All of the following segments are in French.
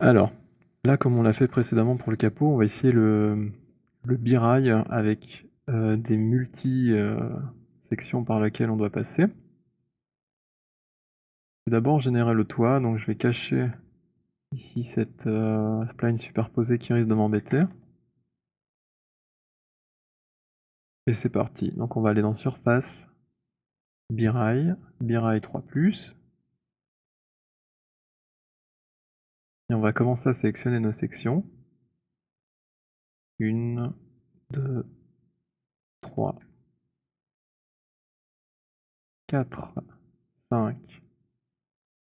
Alors, là, comme on l'a fait précédemment pour le capot, on va essayer le birail avec, des sections par laquelle on doit passer. Tout d'abord générer le toit, donc je vais cacher ici cette, spline superposée qui risque de m'embêter. Et c'est parti. Donc on va aller dans surface, birail, birail 3+, et on va commencer à sélectionner nos sections. 1, 2, 3, 4, 5,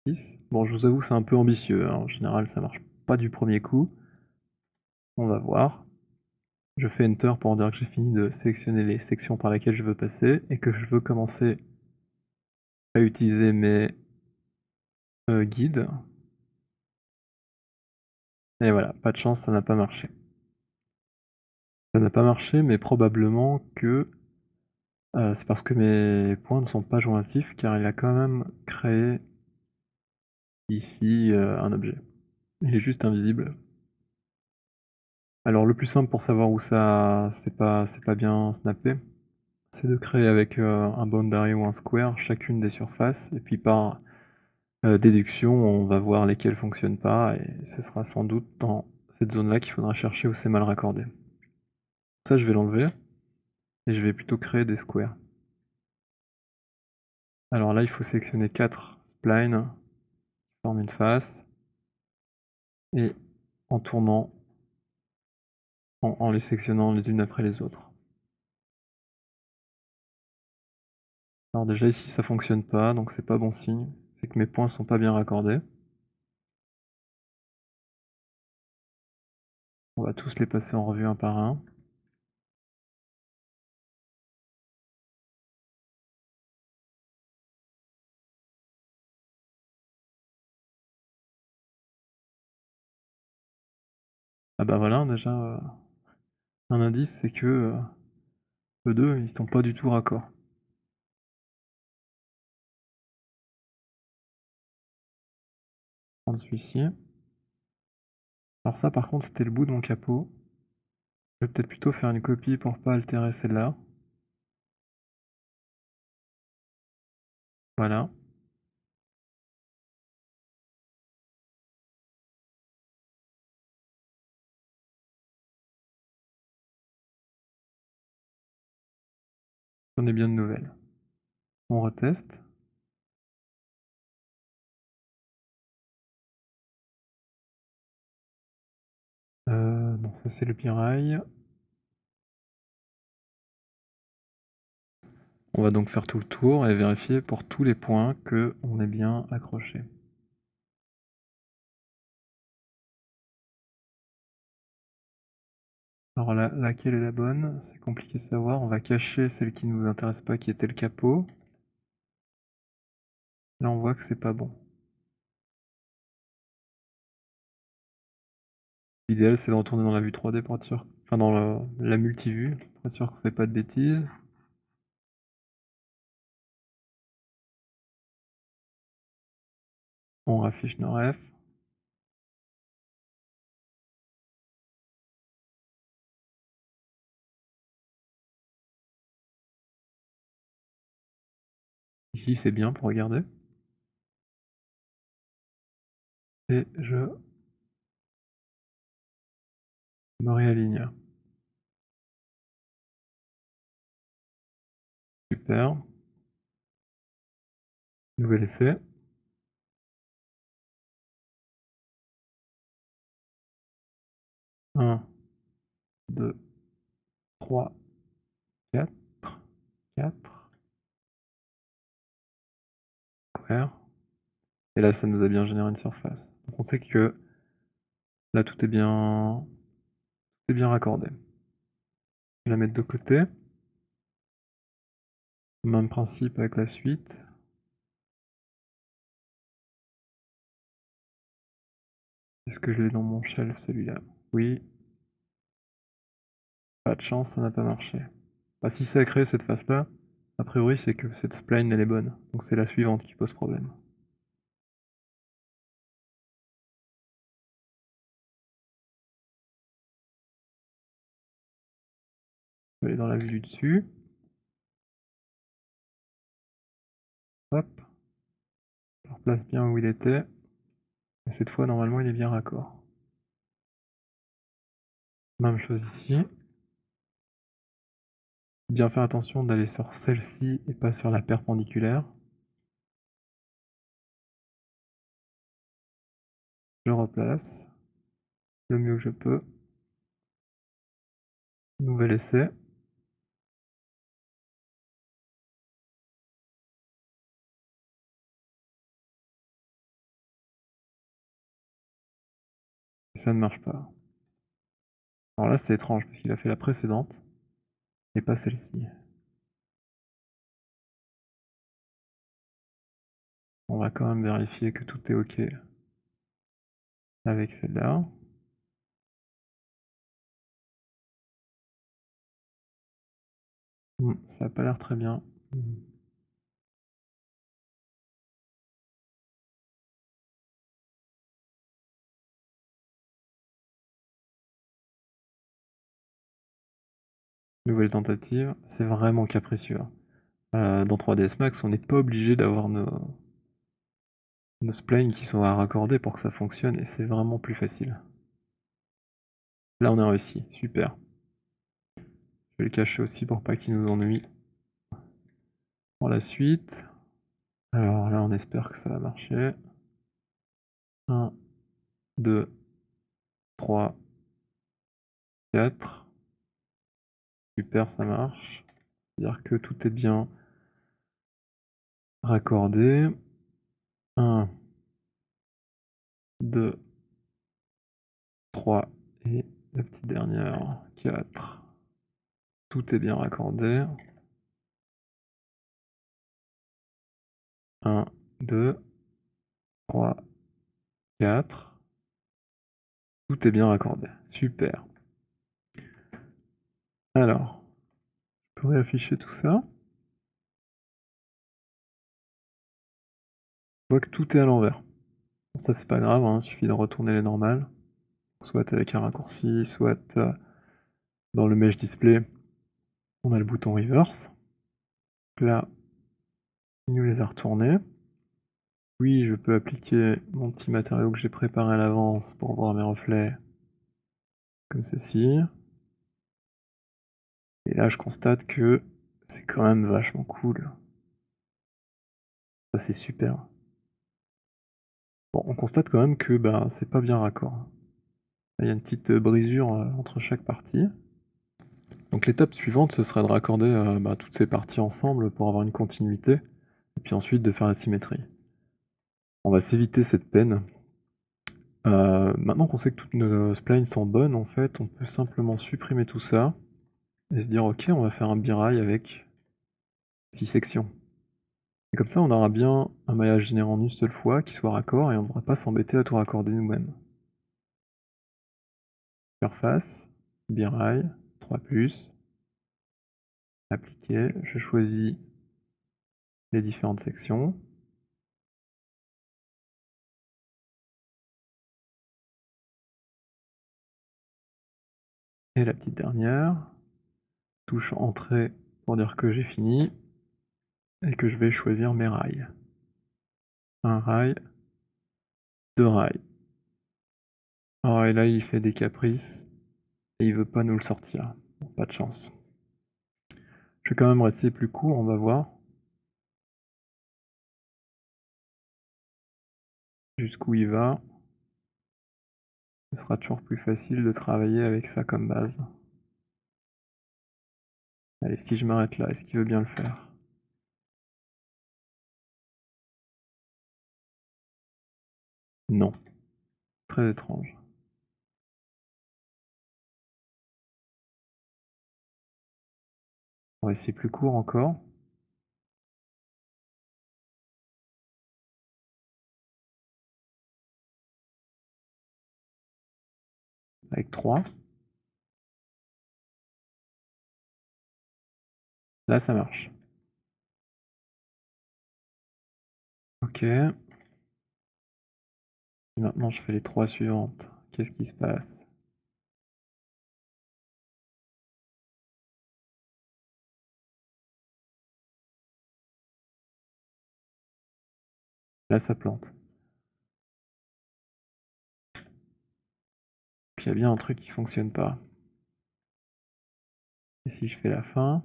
6. Bon, je vous avoue, c'est un peu ambitieux, hein. En général, ça marche pas du premier coup. On va voir. Je fais Enter pour dire que j'ai fini de sélectionner les sections par lesquelles je veux passer et que je veux commencer à utiliser mes guides. Et voilà, pas de chance, ça n'a pas marché. Ça n'a pas marché, mais probablement que c'est parce que mes points ne sont pas jointifs, car il a quand même créé ici un objet. Il est juste invisible. Alors le plus simple pour savoir où ça c'est pas bien snappé, c'est de créer avec, un boundary ou un square chacune des surfaces et puis par, déduction, on va voir lesquelles fonctionnent pas et ce sera sans doute dans cette zone-là qu'il faudra chercher où c'est mal raccordé. Ça, je vais l'enlever et je vais plutôt créer des squares. Alors là, il faut sélectionner 4 splines qui forment une face et en tournant, en les sectionnant les unes après les autres. Alors déjà ici ça fonctionne pas, donc c'est pas bon signe, c'est que mes points sont pas bien raccordés. On va tous les passer en revue un par un. Ah bah voilà, déjà, un indice, c'est que, eux 2, ils sont pas du tout raccord. Prendre celui-ci. Alors ça par contre c'était le bout de mon capot. Je vais peut-être plutôt faire une copie pour pas altérer celle-là. Voilà. J'en ai bien de nouvelles. On reteste. Non, ça c'est le pirail. On va donc faire tout le tour et vérifier pour tous les points qu'on est bien accroché. Alors laquelle est la bonne? C'est compliqué de savoir. On va cacher celle qui ne nous intéresse pas, qui était le capot. Là, on voit que c'est pas bon. L'idéal, c'est de retourner dans la vue 3D pour être sûr, enfin dans la multivue, pour être sûr qu'on fait pas de bêtises. On raffiche nos refs. Ici, c'est bien pour regarder. Et je me réaligne. Super. Nouvel essai. 1, 2, 3, 4, 4. Square. Et là, ça nous a bien généré une surface. Donc on sait que là, tout est bien raccordé. Je vais la mettre de côté. Même principe avec la suite. Est-ce que je l'ai dans mon shelf celui-là? Oui. Pas de chance, ça n'a pas marché. Bah, si ça a créé cette face-là, a priori c'est que cette spline elle est bonne. Donc c'est la suivante qui pose problème. peux aller dans la vue du dessus. Hop, je le replace bien où il était. Et cette fois, normalement, il est bien raccord. Même chose ici. Bien faire attention d'aller sur celle-ci et pas sur la perpendiculaire. Je replace le mieux que je peux. Nouvel essai. Et ça ne marche pas. Alors là, c'est étrange parce qu'il a fait la précédente et pas celle-ci. On va quand même vérifier que tout est OK avec celle-là. Ça a pas l'air très bien. Nouvelle tentative, c'est vraiment capricieux. Dans 3ds Max, on n'est pas obligé d'avoir nos splines qui sont à raccorder pour que ça fonctionne et c'est vraiment plus facile. Là, on a réussi, super. Je vais le cacher aussi pour pas qu'il nous ennuie. Pour la suite, alors là, on espère que ça va marcher. 1, 2, 3, 4. Super, ça marche. C'est-à-dire que tout est bien raccordé. 1, 2, 3 et la petite dernière, 4. Tout est bien raccordé. 1, 2, 3, 4. Tout est bien raccordé. Super. Alors, je peux réafficher tout ça. Je vois que tout est à l'envers. Bon, ça, c'est pas grave, hein, il suffit de retourner les normales. Soit avec un raccourci, soit dans le Mesh Display, on a le bouton Reverse. Là, il nous les a retournés. Oui, je peux appliquer mon petit matériau que j'ai préparé à l'avance pour voir mes reflets, comme ceci. Et là, je constate que c'est quand même vachement cool. Ça, c'est super. Bon, on constate quand même que c'est pas bien raccord. Il y a une petite brisure entre chaque partie. Donc l'étape suivante, ce serait de raccorder toutes ces parties ensemble pour avoir une continuité, et puis ensuite de faire la symétrie. On va s'éviter cette peine. Maintenant qu'on sait que toutes nos splines sont bonnes, en fait, on peut simplement supprimer tout ça, et se dire ok, on va faire un birail avec 6 sections. Et comme ça, on aura bien un maillage généré en une seule fois qui soit raccord, et on ne devra pas s'embêter à tout raccorder nous-mêmes. Surface, birail, 3+, appliquer, je choisis les différentes sections. Et la petite dernière, touche entrée pour dire que j'ai fini, et que je vais choisir mes rails. Un rail, 2 rails. Oh, et là il fait des caprices, et il veut pas nous le sortir. Bon, pas de chance. Je vais quand même rester plus court, on va voir. Jusqu'où il va. Ce sera toujours plus facile de travailler avec ça comme base. Allez, si je m'arrête là, est-ce qu'il veut bien le faire? Non. Très étrange. On va essayer plus court encore. Avec 3. Là, ça marche. Ok. Et maintenant, je fais les 3 suivantes. Qu'est-ce qui se passe? Là, ça plante. Puis il y a bien un truc qui fonctionne pas. Et si je fais la fin?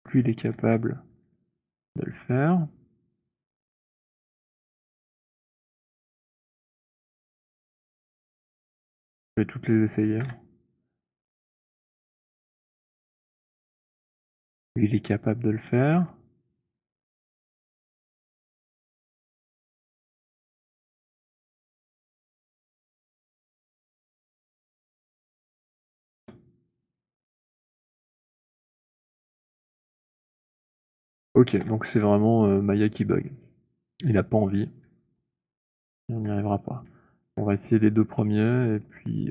Lui, il est capable de le faire. Je vais toutes les essayer. Lui, il est capable de le faire. Ok, donc c'est vraiment Maya qui bug. Il a pas envie. Et on n'y arrivera pas. On va essayer les deux premiers et puis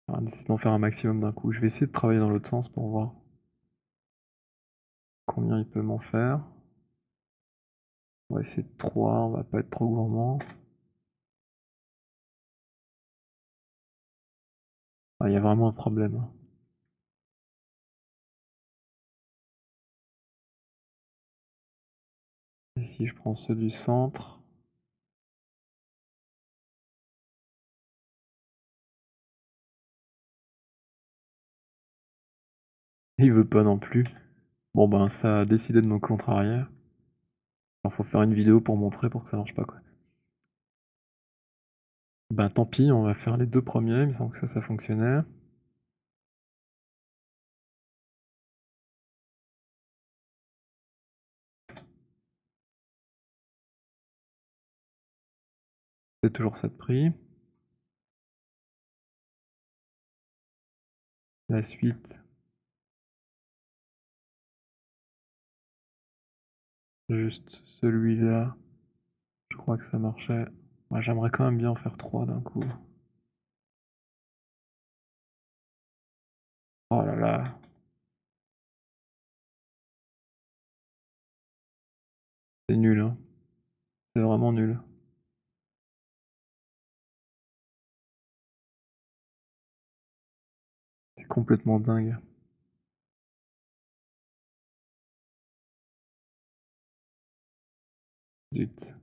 on va essayer d'en faire un maximum d'un coup. Je vais essayer de travailler dans l'autre sens pour voir combien il peut m'en faire. On va essayer de 3, on va pas être trop gourmand. Ah, il y a vraiment un problème. Et si je prends ceux du centre? Il veut pas non plus. Bon ben ça a décidé de me contrarier. Alors faut faire une vidéo pour montrer pour que ça marche pas quoi. Ben tant pis, on va faire les deux premiers, il me semble que ça fonctionnait. C'est toujours ça de prix. La suite, juste celui-là, je crois que ça marchait. Moi j'aimerais quand même bien en faire 3 d'un coup. Oh là là, c'est nul hein. C'est vraiment nul. C'est complètement dingue. Zut.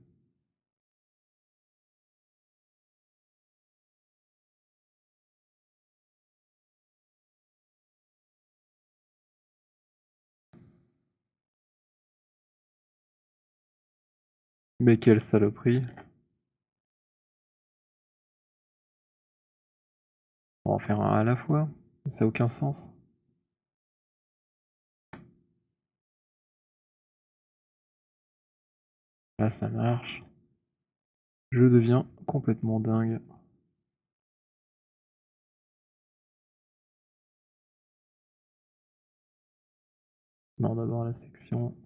Mais quelle saloperie. On va en faire un à la fois. Ça a aucun sens. Là ça marche. Je deviens complètement dingue. Non, d'abord la section.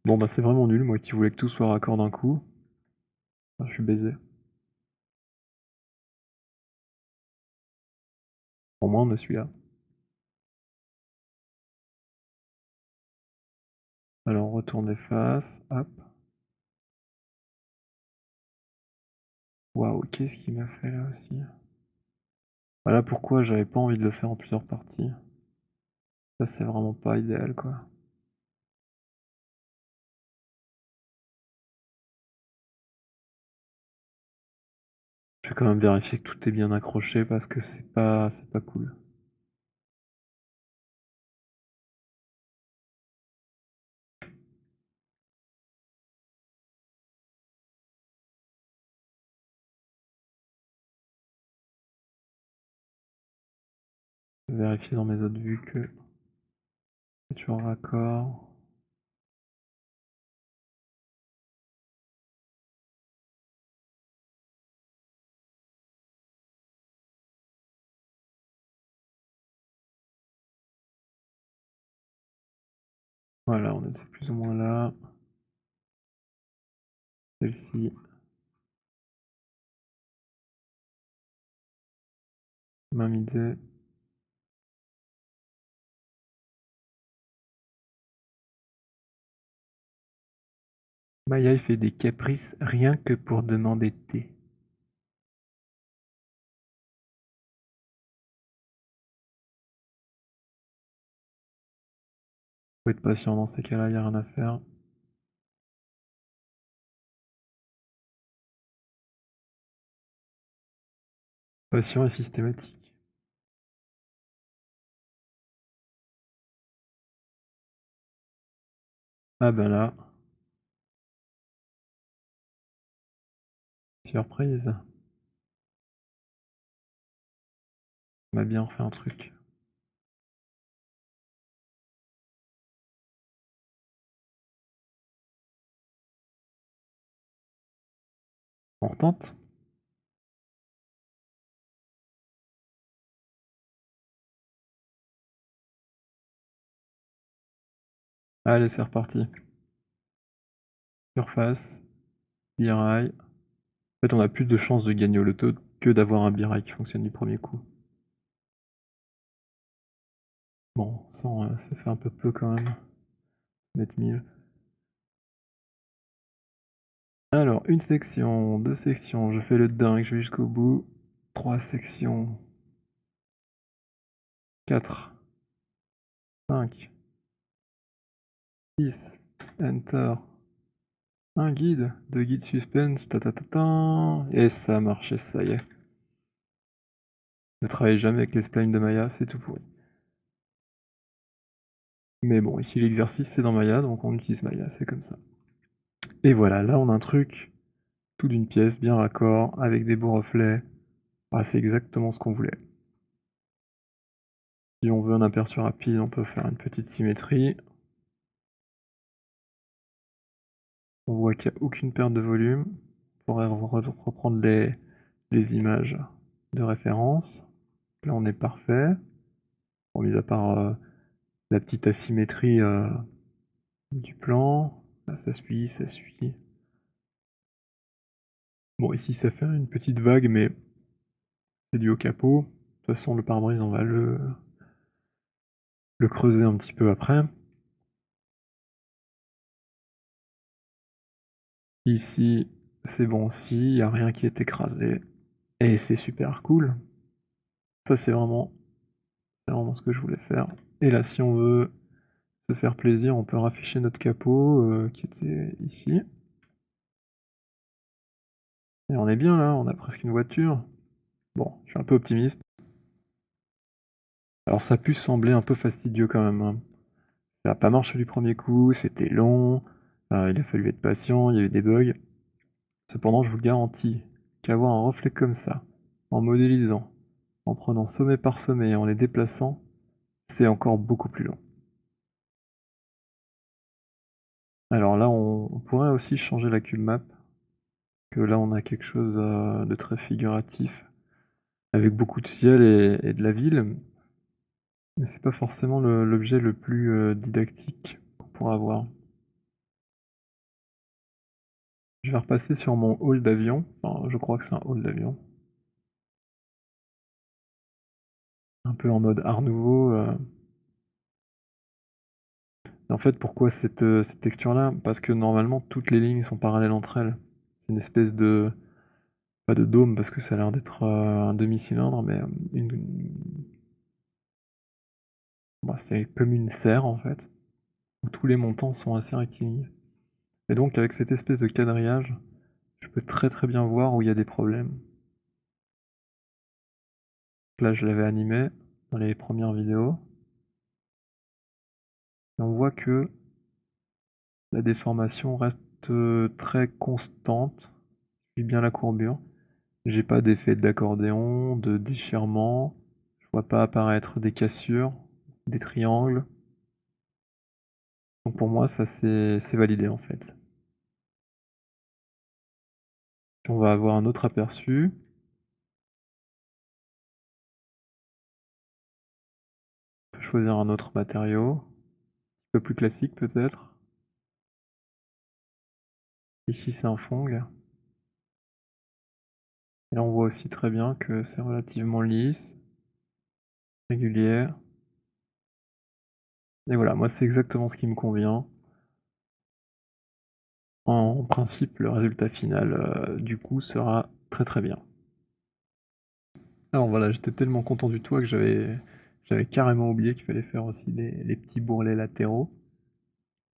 Bon bah c'est vraiment nul, moi qui voulais que tout soit raccord d'un coup. Enfin, je suis baisé. Au moins on a celui-là. Alors on retourne les faces, hop. Waouh, qu'est-ce qu'il m'a fait là aussi? Voilà pourquoi j'avais pas envie de le faire en plusieurs parties. Ça c'est vraiment pas idéal quoi. Je vais quand même vérifier que tout est bien accroché parce que c'est pas cool. Je vais vérifier dans mes autres vues que c'est toujours raccord. Voilà, on est plus ou moins là. Celle-ci, même idée. Maya il fait des caprices rien que pour demander thé. Faut être patient dans ces cas-là, y a rien à faire. Patient et systématique. Ah ben là, surprise, on m'a bien refait un truc. On retente? Allez, c'est reparti. Surface, biraille. En fait, on a plus de chances de gagner au loto que d'avoir un biraille qui fonctionne du premier coup. Bon, 100, ça fait un peu peu quand même. Mettre 1000. Alors, une section, deux sections, je fais le dingue, je vais jusqu'au bout. 3 sections. 4, 5, 6, enter. Un guide, deux guides suspense, ta ta ta ta. Et ça a marché, ça y est. Ne travaillez jamais avec les splines de Maya, c'est tout pourri. Mais bon, ici l'exercice c'est dans Maya, donc on utilise Maya, c'est comme ça. Et voilà, là on a un truc tout d'une pièce, bien raccord, avec des beaux reflets. Ah, c'est exactement ce qu'on voulait. Si on veut un aperçu rapide, on peut faire une petite symétrie. On voit qu'il n'y a aucune perte de volume. On pourrait reprendre les images de référence. Là on est parfait. Bon, mis à part la petite asymétrie du plan. Là ça suit, ça suit. Bon, ici ça fait une petite vague, mais c'est dû au capot. De toute façon, le pare-brise, on va le creuser un petit peu après. Ici, c'est bon aussi, il n'y a rien qui est écrasé. Et c'est super cool. Ça, c'est vraiment ce que je voulais faire. Et là, si on veut se faire plaisir, on peut rafficher notre capot qui était ici. Et on est bien là, on a presque une voiture. Bon, je suis un peu optimiste. Alors ça a pu sembler un peu fastidieux quand même, hein. Ça n'a pas marché du premier coup, c'était long, il a fallu être patient, il y a eu des bugs. Cependant, je vous garantis qu'avoir un reflet comme ça, en modélisant, en prenant sommet par sommet et en les déplaçant, c'est encore beaucoup plus long. Alors là, on pourrait aussi changer la cube map, que là on a quelque chose de très figuratif, avec beaucoup de ciel et de la ville, mais c'est pas forcément l'objet le plus didactique qu'on pourra avoir. Je vais repasser sur mon hall d'avion, enfin je crois que c'est un hall d'avion, un peu en mode art nouveau. En fait, pourquoi cette texture-là? Parce que normalement, toutes les lignes sont parallèles entre elles. C'est une espèce de... Pas de dôme, parce que ça a l'air d'être un demi-cylindre, mais bah, c'est comme une serre, en fait, où tous les montants sont assez rectilignes. Et donc, avec cette espèce de quadrillage, je peux très très bien voir où il y a des problèmes. Là, je l'avais animé dans les premières vidéos. Et on voit que la déformation reste très constante. Je suis bien la courbure. J'ai pas d'effet d'accordéon, de déchirement. Je vois pas apparaître des cassures, des triangles. Donc pour moi, ça c'est validé en fait. On va avoir un autre aperçu. On peut choisir un autre matériau, un peu plus classique peut-être. Ici c'est un fong. Et là on voit aussi très bien que c'est relativement lisse, régulière. Et voilà, moi c'est exactement ce qui me convient. En principe, le résultat final, du coup, sera très, très bien. Alors voilà, j'étais tellement content du toit que j'avais carrément oublié qu'il fallait faire aussi les petits bourrelets latéraux.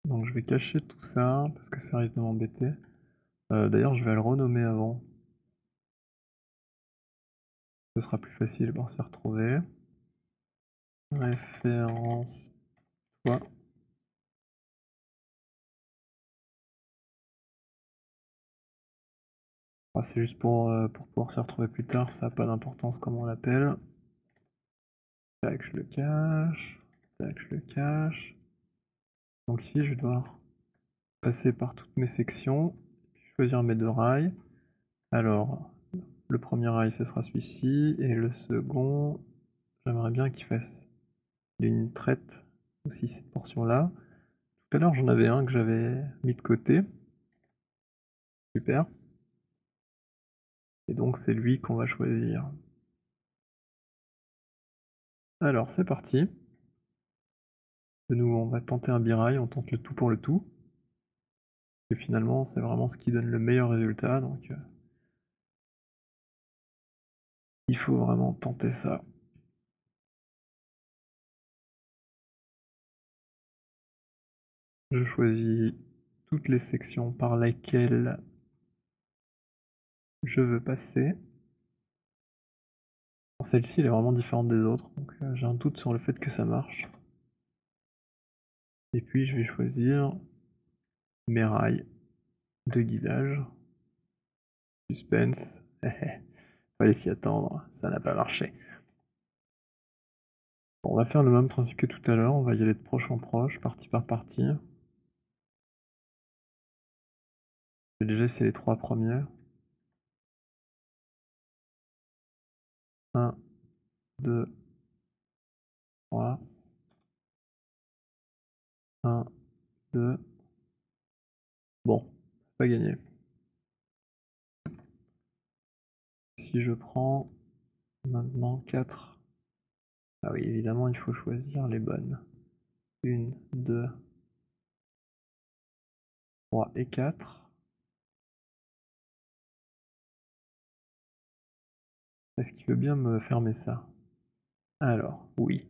Donc je vais cacher tout ça, parce que ça risque de m'embêter. D'ailleurs, je vais le renommer avant. Ce sera plus facile pour s'y retrouver. Référence toit. Ah, c'est juste pour pouvoir s'y retrouver plus tard, ça n'a pas d'importance comment on l'appelle. Tac, je le cache. Tac, je le cache. Donc ici, je vais devoir passer par toutes mes sections, choisir mes 2 rails. Alors, le premier rail, ce sera celui-ci, et le second, j'aimerais bien qu'il fasse une traite aussi cette portion-là. Tout à l'heure, j'en avais un que j'avais mis de côté. Super. Et donc, c'est lui qu'on va choisir. Alors, c'est parti. De nouveau, on va tenter un birail, on tente le tout pour le tout. Et finalement, c'est vraiment ce qui donne le meilleur résultat, donc il faut vraiment tenter ça. Je choisis toutes les sections par lesquelles je veux passer. Celle-ci, elle est vraiment différente des autres, donc j'ai un doute sur le fait que ça marche. Et puis je vais choisir mes rails de guidage. Suspense. Fallait s'y attendre, ça n'a pas marché. Bon, on va faire le même principe que tout à l'heure, on va y aller de proche en proche, partie par partie. Je vais déjà essayer les 3 premiers. 1, 2, 3. 1, 2. Bon, c'est pas gagné. Si je prends maintenant 4. Ah oui, évidemment, il faut choisir les bonnes. 1, 2, 3 et 4. Est-ce qu'il veut bien me fermer ça? Alors, oui.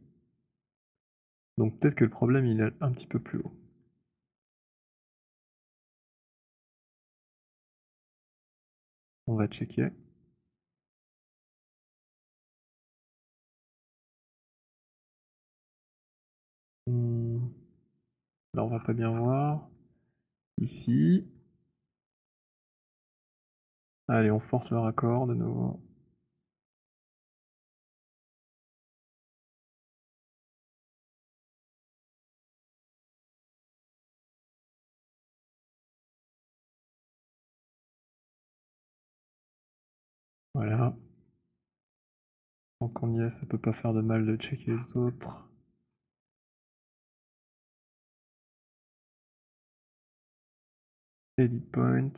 Donc peut-être que le problème, il est un petit peu plus haut. On va checker. Là, on va pas bien voir. Ici. Allez, on force le raccord de nouveau. Voilà. Donc on y est, ça peut pas faire de mal de checker les autres. Edit point.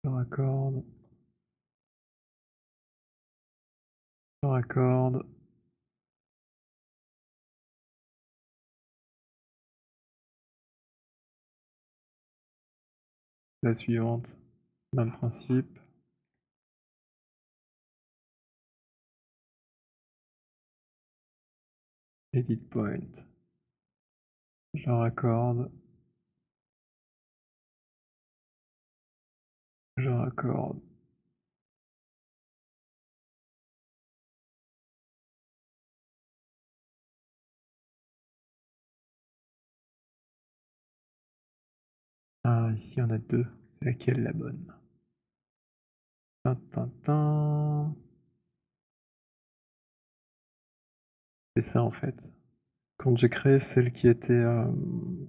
Je raccorde. Je raccorde. La suivante, même principe. Edit point. Je raccorde. Je raccorde. Ah, ici on a deux. C'est laquelle la bonne? Tintin. C'est ça en fait. Quand j'ai créé celle qui était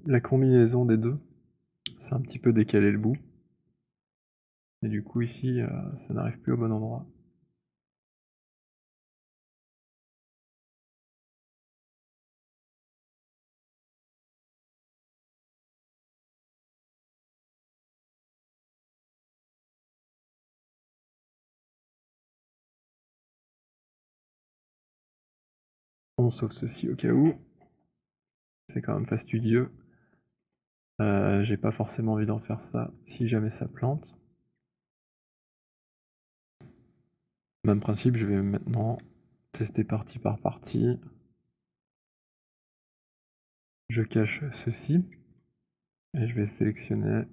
la combinaison des deux, c'est un petit peu décalé le bout. Et du coup ici, ça n'arrive plus au bon endroit. On sauve ceci au cas où. C'est quand même fastidieux. J'ai pas forcément envie d'en faire ça si jamais ça plante. Même principe, je vais maintenant tester partie par partie. Je cache ceci et je vais sélectionner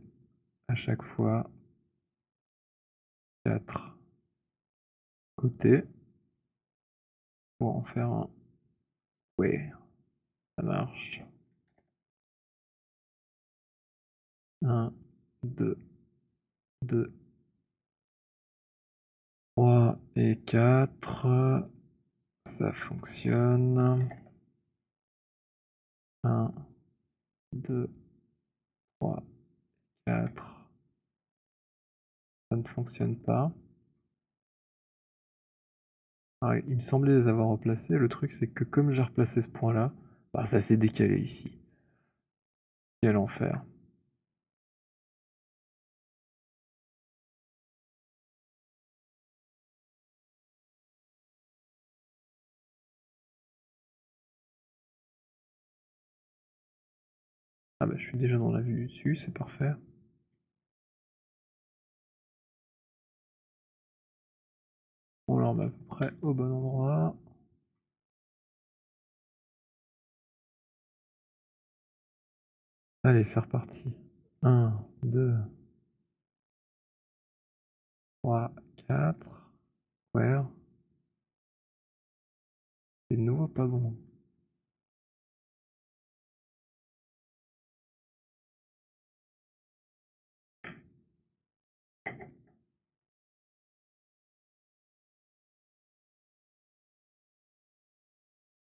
à chaque fois 4 côtés pour en faire un square. Ça marche. 1, 2, 2, 3 et 4. Ça fonctionne. 1, 2, 3, 4. Ça ne fonctionne pas. Ah, il me semblait les avoir replacés. Le truc, c'est que comme j'ai replacé ce point-là, bah, ça s'est décalé ici. Quel enfer. Ah bah je suis déjà dans la vue du dessus, c'est parfait. On leur met à peu près au bon endroit. Allez, c'est reparti. 1, 2, 3, 4. Ouais. C'est de nouveau pas bon.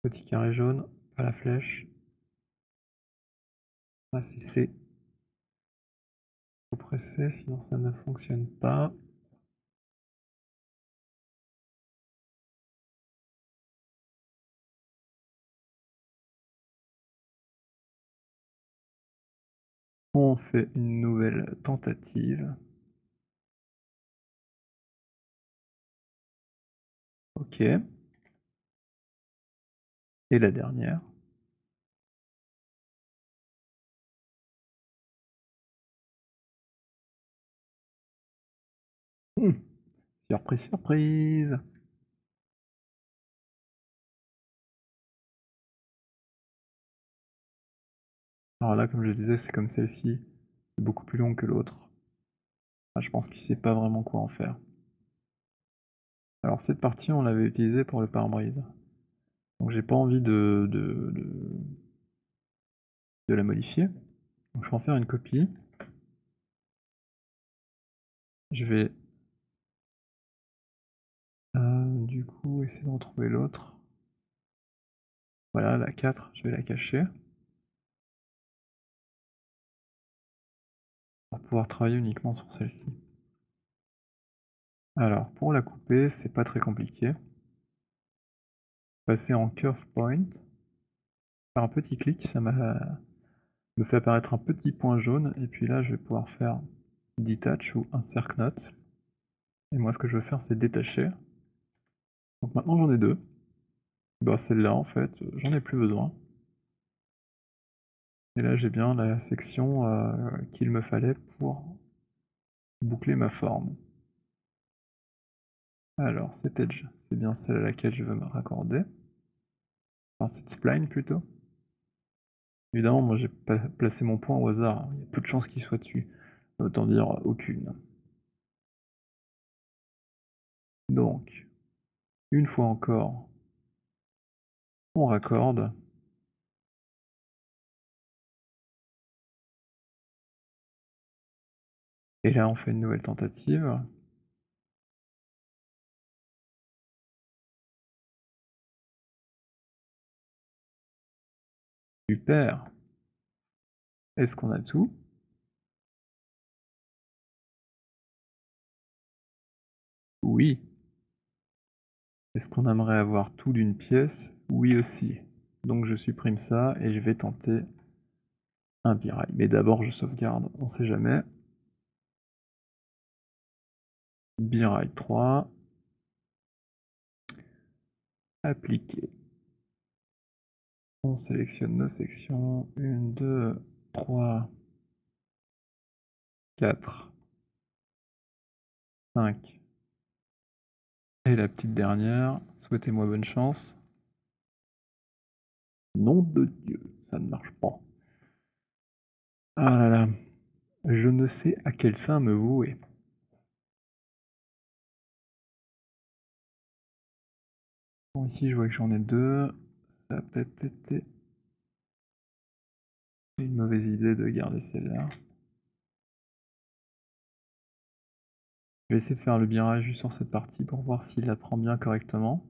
Petit carré jaune, pas la flèche. Ah, c'est C. Faut presser, sinon ça ne fonctionne pas. On fait une nouvelle tentative. Ok. Et la dernière. Surprise, surprise. Alors là, comme je disais, c'est comme celle-ci. C'est beaucoup plus long que l'autre. Ah, je pense qu'il sait pas vraiment quoi en faire. Alors cette partie, on l'avait utilisée pour le pare-brise. Donc j'ai pas envie de la modifier. Donc je vais en faire une copie. Je vais du coup essayer de retrouver l'autre. Voilà, la 4, je vais la cacher. Pour pouvoir travailler uniquement sur celle-ci. Alors pour la couper, c'est pas très compliqué. Passer en curve point. Faire un petit clic, ça me fait apparaître un petit point jaune. Et puis là, je vais pouvoir faire detach ou insert note. Et moi, ce que je veux faire, c'est détacher. Donc maintenant, j'en ai deux. Bah, celle-là, en fait, j'en ai plus besoin. Et là, j'ai bien la section qu'il me fallait pour boucler ma forme. Alors, cet edge, c'est bien celle à laquelle je veux me raccorder. Enfin, cette spline plutôt. Évidemment, moi j'ai placé mon point au hasard. Il y a peu de chances qu'il soit dessus. Autant dire aucune. Donc, une fois encore, on raccorde. Et là, on fait une nouvelle tentative. Super. Est-ce qu'on a tout? Oui. Est-ce qu'on aimerait avoir tout d'une pièce? Oui aussi. Donc je supprime ça et je vais tenter un birail. Mais d'abord, je sauvegarde, on sait jamais. Birail 3. Appliquer. On sélectionne nos sections. 1, 2, 3. 4, 5. Et la petite dernière, souhaitez-moi bonne chance. Nom de Dieu, ça ne marche pas. Ah là là, je ne sais à quel saint me vouer. Bon, ici je vois que j'en ai 2. Ça a peut-être été une mauvaise idée de garder celle-là. Je vais essayer de faire le birage juste sur cette partie pour voir s'il la prend bien correctement.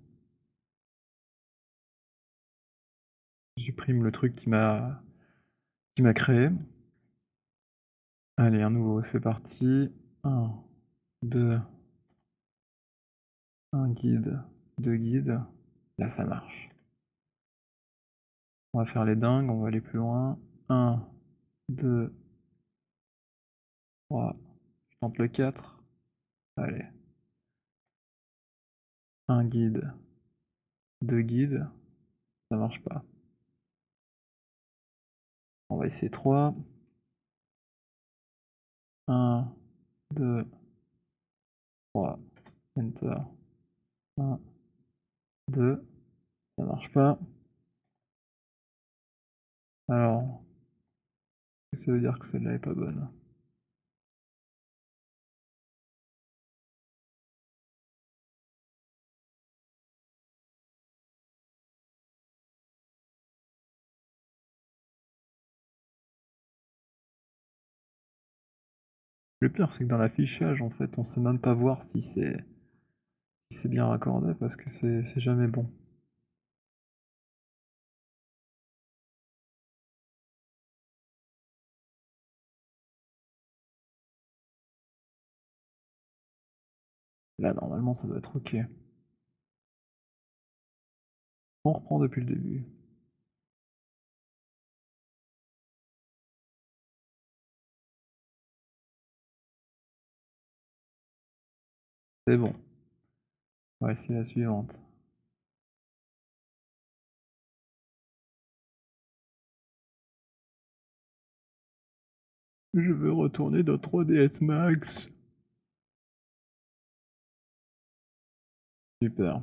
Je supprime le truc qui m'a créé. Allez, un nouveau, c'est parti. 1, 2, un guide, 2 guides. Là, ça marche. On va faire les dingues, on va aller plus loin. 1, 2, 3. Je tente le 4. Allez. Un guide, 2 guides. Ça marche pas. On va essayer 3. 1, 2, 3. Enter. 1, 2. Ça marche pas. Alors, ça veut dire que celle-là est pas bonne. Le pire, c'est que dans l'affichage, en fait, on sait même pas voir si c'est bien raccordé parce que c'est jamais bon. Là, normalement, ça doit être ok. On reprend depuis le début. C'est bon. On va essayer la suivante. Je veux retourner dans 3ds Max. Super.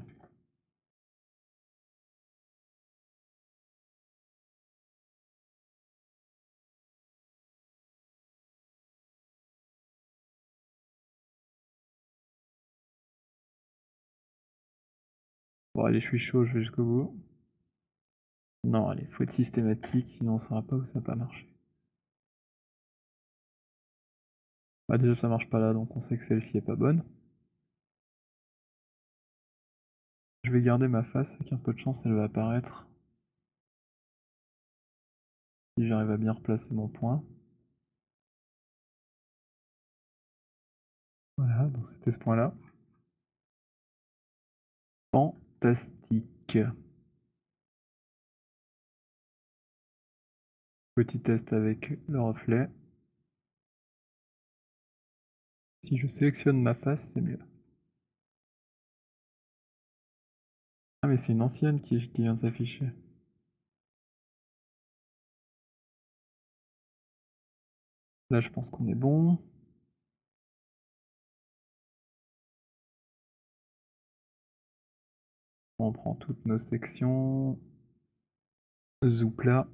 Bon, allez, je suis chaud, je vais jusqu'au bout. Non, allez, faut être systématique, sinon on saura pas où ça n'a pas marché. Bah, déjà, ça marche pas là, donc on sait que celle-ci est pas bonne. Je vais garder ma face, avec un peu de chance, elle va apparaître. Si j'arrive à bien replacer mon point. Voilà, donc c'était ce point-là. Fantastique. Petit test avec le reflet. Si je sélectionne ma face, c'est mieux. Ah mais c'est une ancienne qui vient de s'afficher. Là je pense qu'on est bon. On prend toutes nos sections. Zoupla.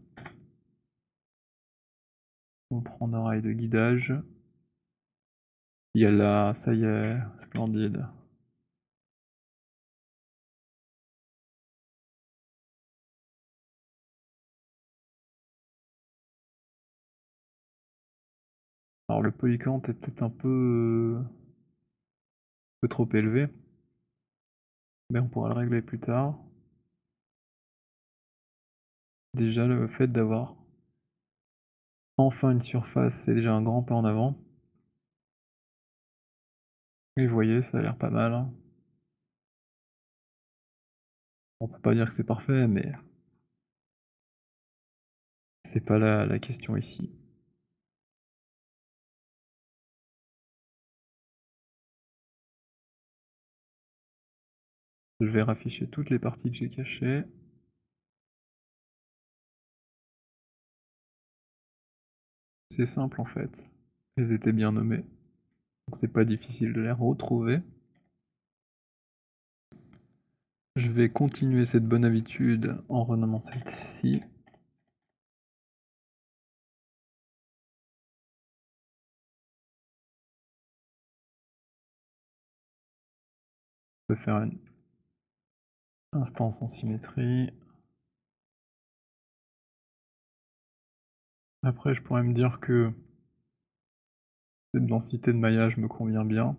On prend nos rails de guidage. Il y a là, ça y est, splendide. Alors le polycante est peut-être un peu trop élevé. Mais on pourra le régler plus tard. Déjà le fait d'avoir enfin une surface, c'est déjà un grand pas en avant. Et vous voyez, ça a l'air pas mal, hein. On peut pas dire que c'est parfait, mais c'est pas la question ici. Je vais rafficher toutes les parties que j'ai cachées. C'est simple en fait. Elles étaient bien nommées, donc c'est pas difficile de les retrouver. Je vais continuer cette bonne habitude en renommant celle-ci. Je peux faire une instance en symétrie. Après, je pourrais me dire que cette densité de maillage me convient bien.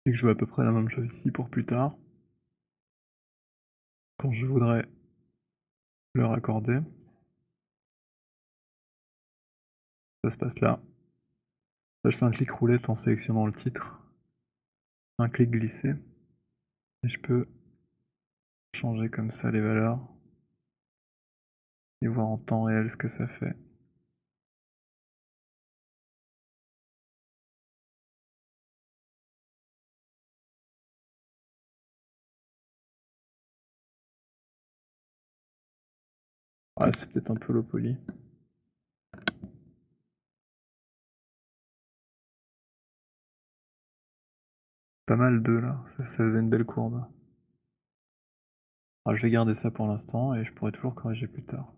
Et que je veux à peu près la même chose ici pour plus tard. Quand je voudrais le raccorder. Ça se passe là. Là, je fais un clic roulette en sélectionnant le titre. Un clic glissé. Et je peux changer comme ça les valeurs. Et voir en temps réel ce que ça fait. Ah, c'est peut-être un peu low poly. Pas mal 2 là, ça faisait une belle courbe. Alors je vais garder ça pour l'instant et je pourrai toujours corriger plus tard.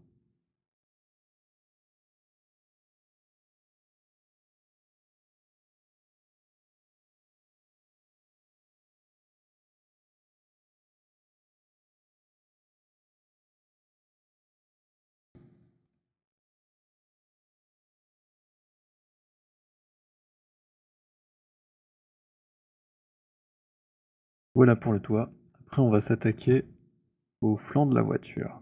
Voilà pour le toit. Après on va s'attaquer au flanc de la voiture.